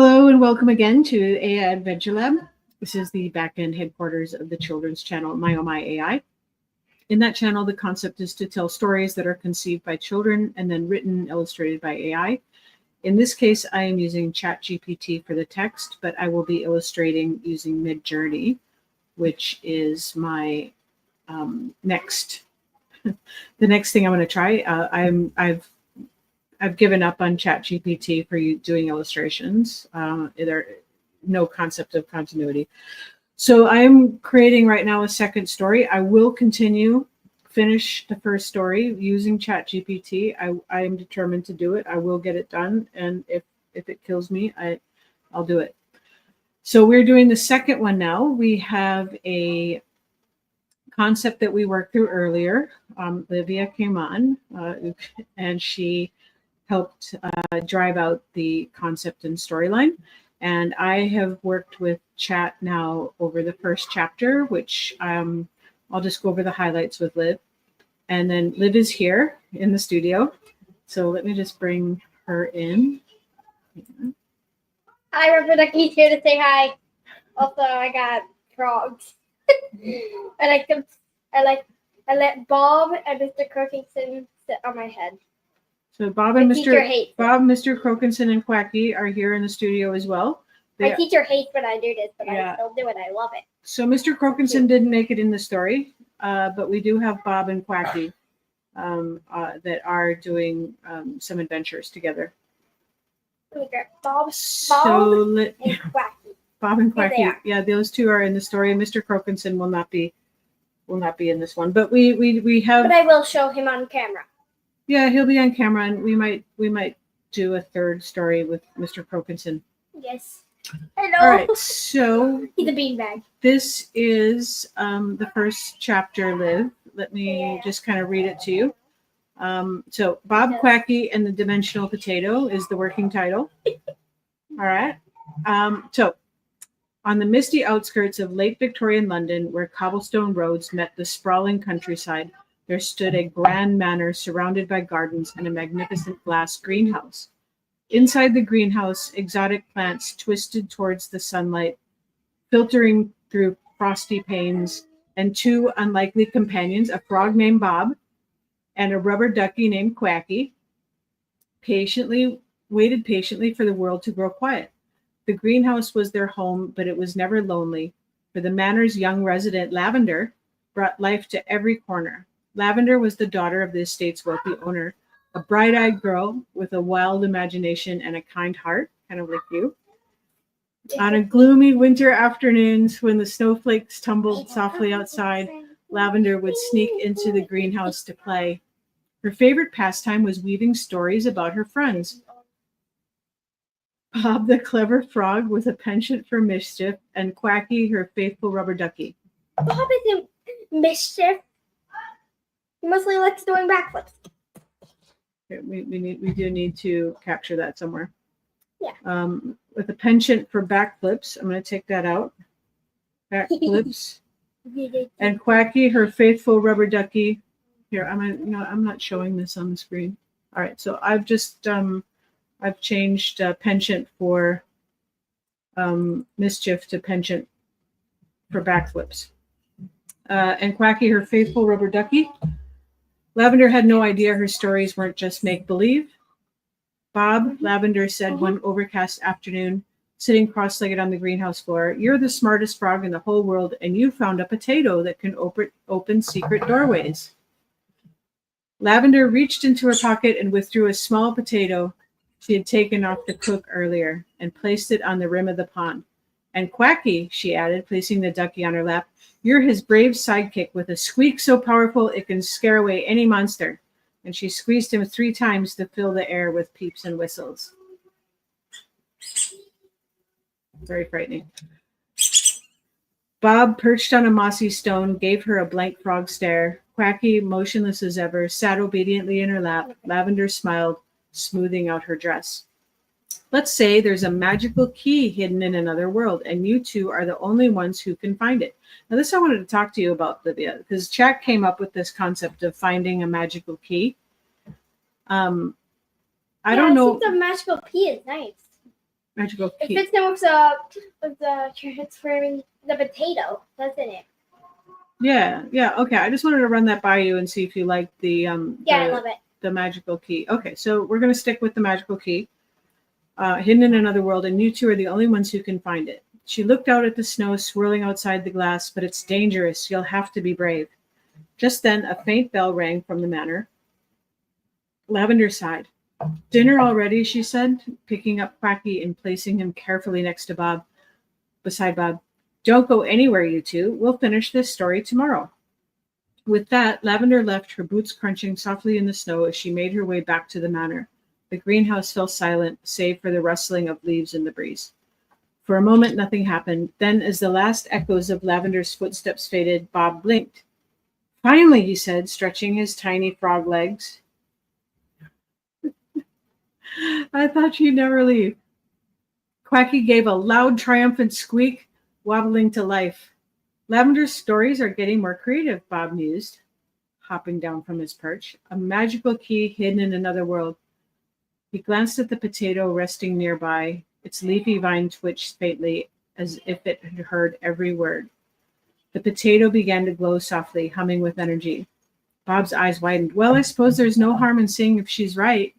Hello and welcome again to AI Adventure Lab. This is the back-end headquarters of the children's channel, My Oh My AI. In that channel, the concept is to tell stories that are conceived by children and then written, illustrated by AI. In this case, I am using Chat GPT for the text, but I will be illustrating using Midjourney, which is my next the next thing I'm going to try. I've given up on Chat GPT for doing illustrations. There's no concept of continuity. So I'm creating right now a second story. I will finish the first story using Chat GPT. I am determined to do it. I will get it done. And if it kills me, I'll do it. So we're doing the second one now. We have a concept that we worked through earlier. Livia came on and she helped drive out the concept and storyline. And I have worked with Chat now over the first chapter, which I'll just go over the highlights with Liv. And then Liv is here in the studio. So let me just bring her in. Hi, Rubber Ducky's here to say hi. Also, I got frogs. I let Bob and Mr. Crookington sit on my head. So Bob and Mr. Crokinson and Quacky are here in the studio as well. My teacher hates when I do this, but I still do it. I love it. So Mr. Crokinson didn't make it in the story, but we do have Bob and Quacky that are doing some adventures together. Let me grab Bob and Quacky. Bob and Quacky, yeah, those two are in the story. Mr. Crokinson will not be in this one, but we have. But I will show him on camera. Yeah, he'll be on camera, and we might do a third story with Mr. Crokinson. Yes. Hello. All right, so he's a beanbag. This is the first chapter, Liv. Let me just kind of read it to you. So Bob Quacky and the Dimensional Potato is the working title. All right. So on the misty outskirts of late Victorian London, where cobblestone roads met the sprawling countryside, there stood a grand manor surrounded by gardens and a magnificent glass greenhouse. Inside the greenhouse, exotic plants twisted towards the sunlight, filtering through frosty panes, and two unlikely companions, a frog named Bob and a rubber ducky named Quacky, waited patiently for the world to grow quiet. The greenhouse was their home, but it was never lonely, for the manor's young resident, Lavender, brought life to every corner. Lavender was the daughter of the estate's wealthy owner, a bright-eyed girl with a wild imagination and a kind heart, kind of like you. On a gloomy winter afternoons, when the snowflakes tumbled softly outside, Lavender would sneak into the greenhouse to play. Her favorite pastime was weaving stories about her friends. Bob, the clever frog with a penchant for mischief, and Quacky, her faithful rubber ducky. Bob isn't mischief. He mostly likes doing backflips. We do need to capture that somewhere. Yeah. With a penchant for backflips, I'm going to take that out. Backflips. And Quacky, her faithful rubber ducky. Here, I'm not showing this on the screen. All right, so I've just I've changed penchant for mischief to penchant for backflips. And Quacky, her faithful rubber ducky. Lavender had no idea her stories weren't just make-believe. Bob, Lavender said one overcast afternoon, sitting cross-legged on the greenhouse floor, "You're the smartest frog in the whole world, and you found a potato that can open secret doorways." Lavender reached into her pocket and withdrew a small potato she had taken off the cook earlier and placed it on the rim of the pond. "And Quacky," she added, placing the ducky on her lap, "you're his brave sidekick with a squeak so powerful it can scare away any monster." And she squeezed him 3 times to fill the air with peeps and whistles. Very frightening. Bob, perched on a mossy stone, gave her a blank frog stare. Quacky, motionless as ever, sat obediently in her lap. Lavender smiled, smoothing out her dress. "Let's say there's a magical key hidden in another world, and you two are the only ones who can find it." Now, this I wanted to talk to you about, Livia, because Chat came up with this concept of finding a magical key. I don't know. I think the magical key is nice. Magical It key. fits in with the transferring the potato, doesn't it? Yeah. Okay. I just wanted to run that by you and see if you like the Yeah, I love it. the magical key. Okay, so we're gonna stick with the magical key. Hidden in another world, and you two are the only ones who can find it. She looked out at the snow swirling outside the glass, but it's dangerous. You'll have to be brave. Just then, a faint bell rang from the manor. Lavender sighed. Dinner already, she said, picking up Quacky and placing him carefully next to Bob, beside Bob. Don't go anywhere, you two. We'll finish this story tomorrow. With that, Lavender left, her boots crunching softly in the snow as she made her way back to the manor. The greenhouse fell silent, save for the rustling of leaves in the breeze. For a moment, nothing happened. Then, as the last echoes of Lavender's footsteps faded, Bob blinked. Finally, he said, stretching his tiny frog legs. I thought you'd never leave. Quacky gave a loud, triumphant squeak, wobbling to life. Lavender's stories are getting more creative, Bob mused, hopping down from his perch. A magical key hidden in another world. He glanced at the potato resting nearby. Its leafy vine twitched faintly, as if it had heard every word. The potato began to glow softly, humming with energy. Bob's eyes widened. Well, I suppose there's no harm in seeing if she's right.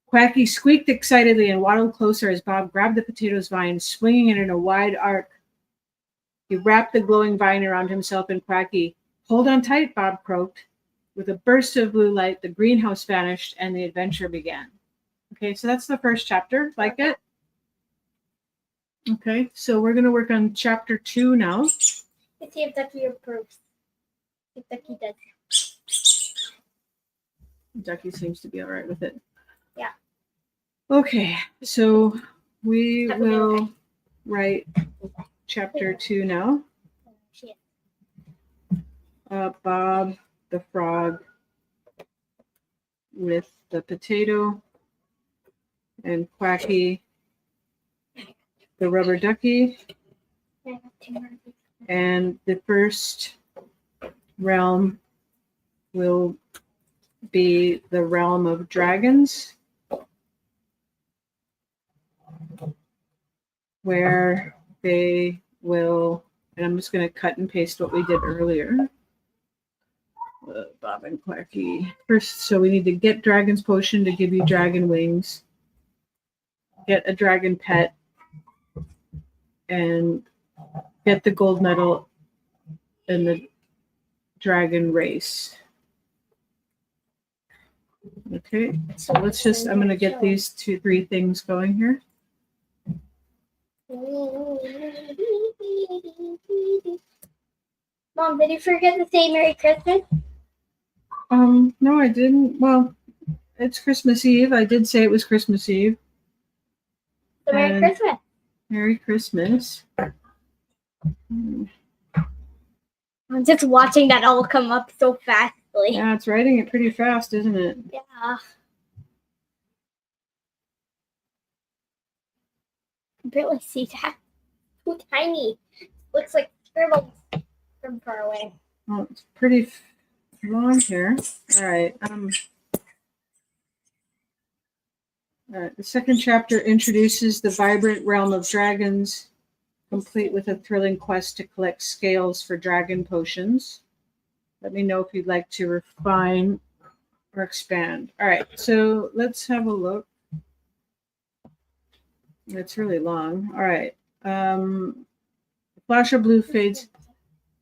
Quacky squeaked excitedly and waddled closer as Bob grabbed the potato's vine, swinging it in a wide arc. He wrapped the glowing vine around himself and Quacky. Hold on tight, Bob croaked. With a burst of blue light, the greenhouse vanished and the adventure began. Okay, so that's the first chapter. Like it? Okay, so we're going to work on chapter 2 now. Let's see if Ducky approves. If Ducky does. Ducky seems to be all right with it. Yeah. Okay, so we Have a good will write chapter 2 now. Shit. Bob the frog with the potato and Quacky the rubber ducky. And the first realm will be the realm of dragons, where they will, and I'm just going to cut and paste what we did earlier. Bob and Quacky. First, so we need to get Dragon's Potion to give you dragon wings, get a dragon pet, and get the gold medal in the dragon race. Okay, so let's just, I'm going to get these 2-3 things going here. Mom, did you forget to say Merry Christmas? No, I didn't. Well, it's Christmas Eve. I did say it was Christmas Eve. So Merry Christmas. Merry Christmas. I'm just watching that all come up so fastly. Yeah, it's writing it pretty fast, isn't it? Yeah. I barely see that. Too tiny. Looks like scribbles from far away. Well, it's pretty long here. All right. The second chapter introduces the vibrant realm of dragons, complete with a thrilling quest to collect scales for dragon potions. Let me know if you'd like to refine or expand. All right, so let's have a look. It's really long. All right. Flash of blue fades.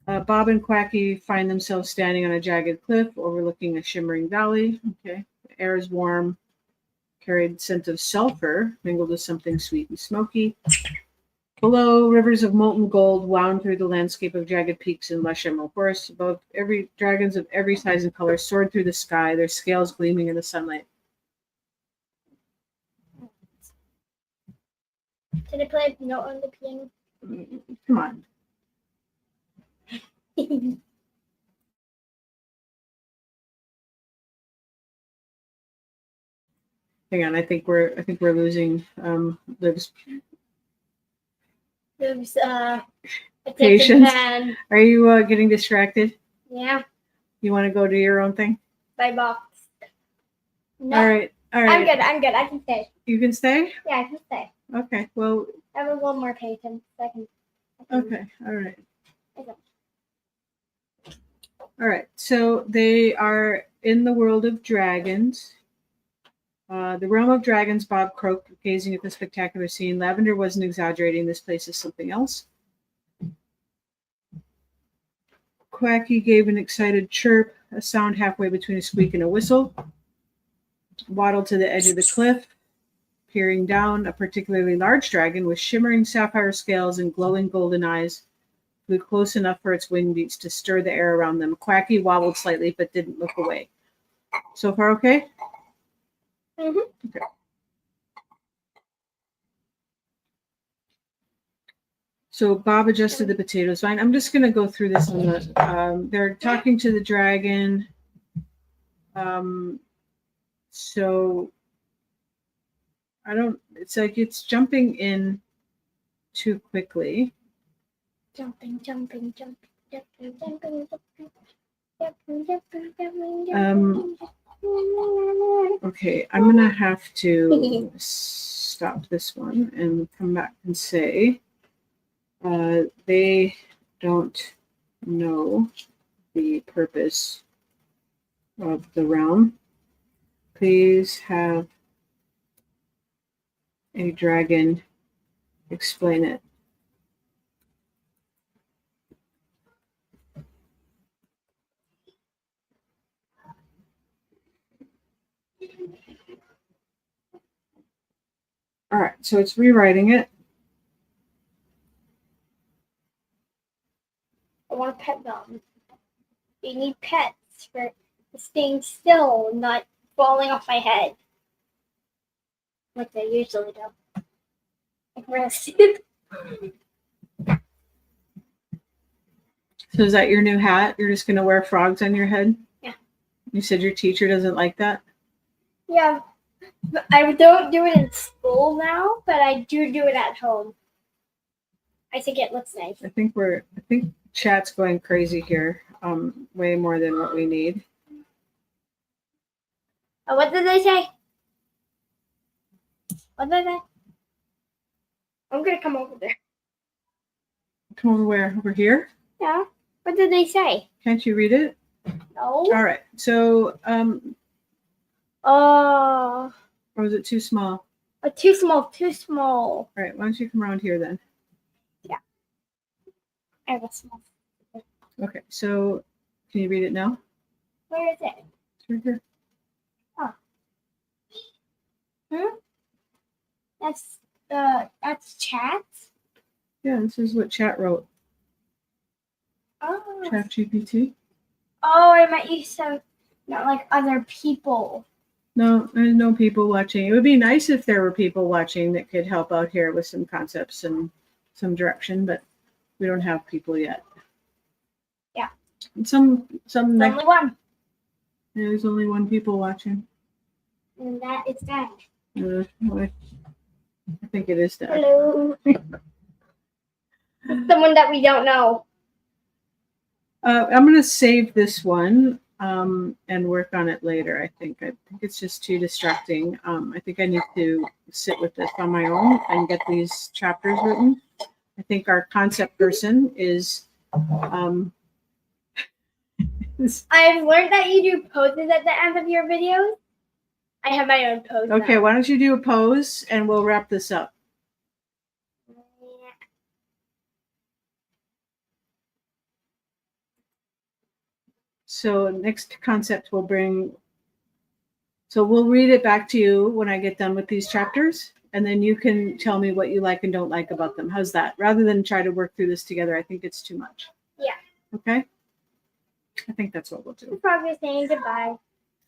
Bob and Quacky find themselves standing on a jagged cliff overlooking a shimmering valley. Okay. The air is warm, carried scent of sulfur, mingled with something sweet and smoky. Below, rivers of molten gold wound through the landscape of jagged peaks and lush emerald forests. Above, dragons of every size and color soared through the sky, their scales gleaming in the sunlight. Can I play a note on the piano? Come on. Hang on, I think we're losing Liv's patience. Are you getting distracted? Yeah. You want to go do your own thing? Bye, box. No. All right. I'm good. I can stay. You can stay? Yeah, I can stay. Okay. Well. I have a little more patience. I can Okay. All right. Okay. All right. So they are in the world of dragons. The realm of dragons, Bob croaked, gazing at the spectacular scene. Lavender wasn't exaggerating. This place is something else. Quacky gave an excited chirp, a sound halfway between a squeak and a whistle. Waddled to the edge of the cliff, peering down. A particularly large dragon with shimmering sapphire scales and glowing golden eyes flew close enough for its wing beats to stir the air around them. Quacky wobbled slightly but didn't look away. So far, okay? Mm-hmm. Okay. So Bob adjusted the potatoes. Fine. I'm just going to go through this. They're talking to the dragon. So I don't. It's like it's jumping in too quickly. Jumping. Okay, I'm gonna have to stop this one and come back and say they don't know the purpose of the realm. Please have a dragon explain it. All right, so it's rewriting it. I want to pet them. You need pets for staying still, not falling off my head. Like they usually do. Like rest. So is that your new hat? You're just gonna wear frogs on your head? Yeah. You said your teacher doesn't like that? Yeah. But I don't do it in school now, but I do it at home. I think it looks nice. I think chat's going crazy here. Way more than what we need. Oh, what did they say? What did they? I'm gonna come over there. Come over where? Over here? Yeah. What did they say? Can't you read it? No. All right. So, Oh. or was it too small? Too small. Too small. All right. Why don't you come around here then? Yeah. I have a small. Okay. So, can you read it now? Where is it? It's right here. That's Chat. Yeah, this is what Chat wrote. Oh. Chat GPT. Oh, I meant you said not like other people. No, there's no people watching. It would be nice if there were people watching that could help out here with some concepts and some direction, but we don't have people yet. Yeah. And some Only one. Yeah, there's only one people watching. And that is Dad. I think it is Dad. Hello. Someone that we don't know. I'm going to save this one and work on it later. I think it's just too distracting. I think I need to sit with this on my own and get these chapters written. I think our concept person is. I've learned that you do poses at the end of your videos. I have my own pose. Okay, now. why don't you do a pose and we'll wrap this up. So next concept we'll bring. So we'll read it back to you when I get done with these chapters, and then you can tell me what you like and don't like about them. How's that? Rather than try to work through this together, I think it's too much. Yeah. Okay. I think that's what we'll do. The frog is saying goodbye.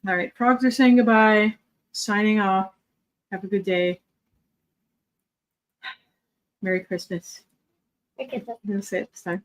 All right, frogs are saying goodbye. Signing off. Have a good day. Merry Christmas. Okay. I'm gonna say it this time.